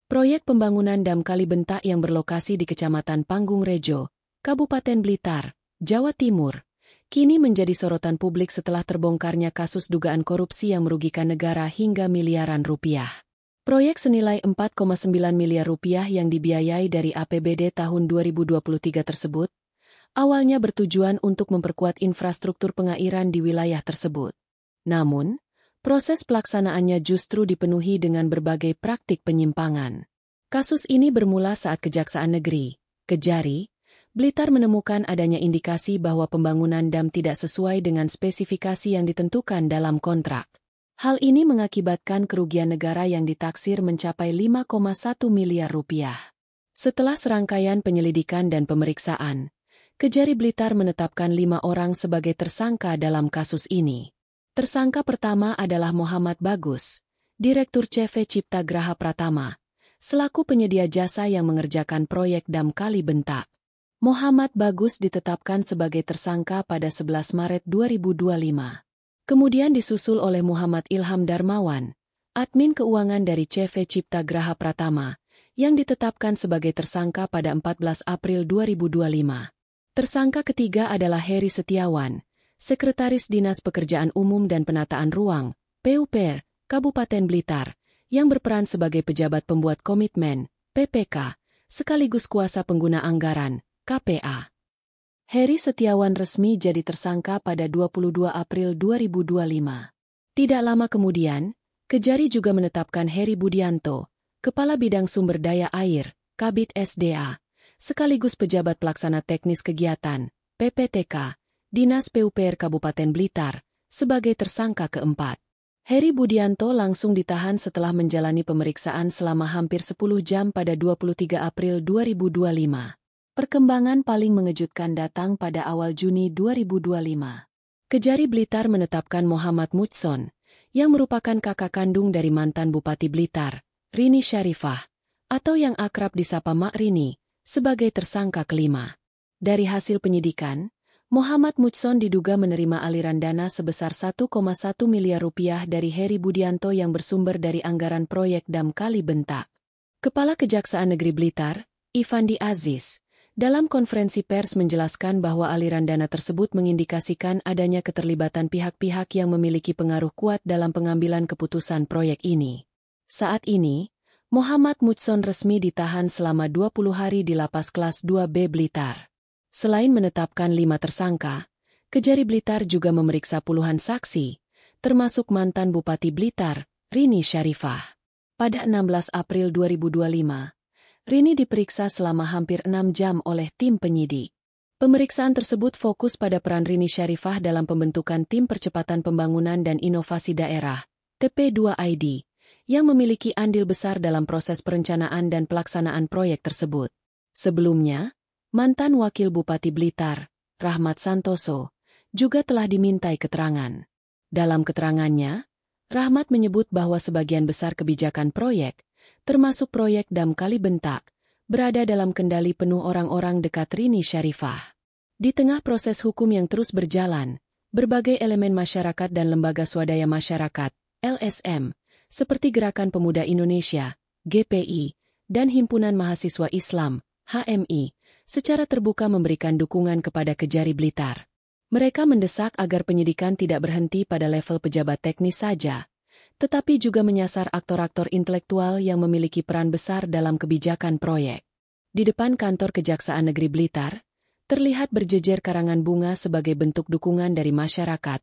Proyek pembangunan Dam Kalibentak yang berlokasi di Kecamatan Panggung Rejo, Kabupaten Blitar, Jawa Timur, kini menjadi sorotan publik setelah terbongkarnya kasus dugaan korupsi yang merugikan negara hingga miliaran rupiah. Proyek senilai 4,9 miliar rupiah yang dibiayai dari APBD tahun 2023 tersebut, awalnya bertujuan untuk memperkuat infrastruktur pengairan di wilayah tersebut. Namun, proses pelaksanaannya justru dipenuhi dengan berbagai praktik penyimpangan. Kasus ini bermula saat Kejaksaan Negeri, Kejari, Blitar menemukan adanya indikasi bahwa pembangunan dam tidak sesuai dengan spesifikasi yang ditentukan dalam kontrak. Hal ini mengakibatkan kerugian negara yang ditaksir mencapai 5,1 miliar rupiah. Setelah serangkaian penyelidikan dan pemeriksaan, Kejari Blitar menetapkan 5 orang sebagai tersangka dalam kasus ini. Tersangka pertama adalah Muhammad Bagus, Direktur CV Cipta Graha Pratama, selaku penyedia jasa yang mengerjakan proyek Dam Kalibentak. Muhammad Bagus ditetapkan sebagai tersangka pada 11 Maret 2025. Kemudian disusul oleh Muhammad Ilham Darmawan, admin keuangan dari CV Cipta Graha Pratama, yang ditetapkan sebagai tersangka pada 14 April 2025. Tersangka ketiga adalah Heri Setiawan, Sekretaris Dinas Pekerjaan Umum dan Penataan Ruang, PUPR, Kabupaten Blitar, yang berperan sebagai pejabat pembuat komitmen, PPK, sekaligus kuasa pengguna anggaran, KPA. Heri Setiawan resmi jadi tersangka pada 22 April 2025. Tidak lama kemudian, Kejari juga menetapkan Heri Budianto, Kepala Bidang Sumber Daya Air, Kabid SDA, sekaligus pejabat pelaksana teknis kegiatan, PPTK, Dinas PUPR Kabupaten Blitar, sebagai tersangka keempat. Heri Budianto langsung ditahan setelah menjalani pemeriksaan selama hampir 10 jam pada 23 April 2025. Perkembangan paling mengejutkan datang pada awal Juni 2025. Kejari Blitar menetapkan Muhammad Mujson, yang merupakan kakak kandung dari mantan Bupati Blitar, Rini Syarifah, atau yang akrab disapa Mak Rini, sebagai tersangka kelima. Dari hasil penyidikan, Muhammad Mujson diduga menerima aliran dana sebesar 1,1 miliar rupiah dari Heri Budianto yang bersumber dari anggaran proyek Dam Kalibentak. Kepala Kejaksaan Negeri Blitar, Ifandi Aziz, dalam konferensi pers menjelaskan bahwa aliran dana tersebut mengindikasikan adanya keterlibatan pihak-pihak yang memiliki pengaruh kuat dalam pengambilan keputusan proyek ini. Saat ini, Muhammad Mujson resmi ditahan selama 20 hari di Lapas Kelas 2B Blitar. Selain menetapkan 5 tersangka, Kejari Blitar juga memeriksa puluhan saksi, termasuk mantan Bupati Blitar, Rini Syarifah. Pada 16 April 2025, Rini diperiksa selama hampir 6 jam oleh tim penyidik. Pemeriksaan tersebut fokus pada peran Rini Syarifah dalam pembentukan Tim Percepatan Pembangunan dan Inovasi Daerah, TP2ID, yang memiliki andil besar dalam proses perencanaan dan pelaksanaan proyek tersebut. Sebelumnya, mantan Wakil Bupati Blitar, Rahmat Santoso, juga telah dimintai keterangan. Dalam keterangannya, Rahmat menyebut bahwa sebagian besar kebijakan proyek, termasuk proyek Dam Kalibentak, berada dalam kendali penuh orang-orang dekat Rini Syarifah. Di tengah proses hukum yang terus berjalan, berbagai elemen masyarakat dan lembaga swadaya masyarakat, LSM, seperti Gerakan Pemuda Indonesia, GPI, dan Himpunan Mahasiswa Islam, HMI, secara terbuka memberikan dukungan kepada Kejari Blitar. Mereka mendesak agar penyidikan tidak berhenti pada level pejabat teknis saja, tetapi juga menyasar aktor-aktor intelektual yang memiliki peran besar dalam kebijakan proyek. Di depan kantor Kejaksaan Negeri Blitar, terlihat berjejer karangan bunga sebagai bentuk dukungan dari masyarakat,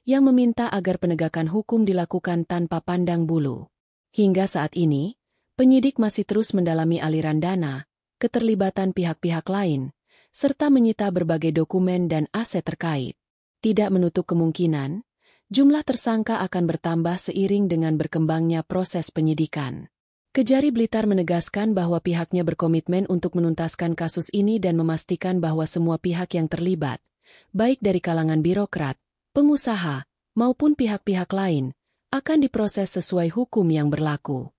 yang meminta agar penegakan hukum dilakukan tanpa pandang bulu. Hingga saat ini, penyidik masih terus mendalami aliran dana, keterlibatan pihak-pihak lain, serta menyita berbagai dokumen dan aset terkait. Tidak menutup kemungkinan, jumlah tersangka akan bertambah seiring dengan berkembangnya proses penyidikan. Kejari Blitar menegaskan bahwa pihaknya berkomitmen untuk menuntaskan kasus ini dan memastikan bahwa semua pihak yang terlibat, baik dari kalangan birokrat, pengusaha, maupun pihak-pihak lain, akan diproses sesuai hukum yang berlaku.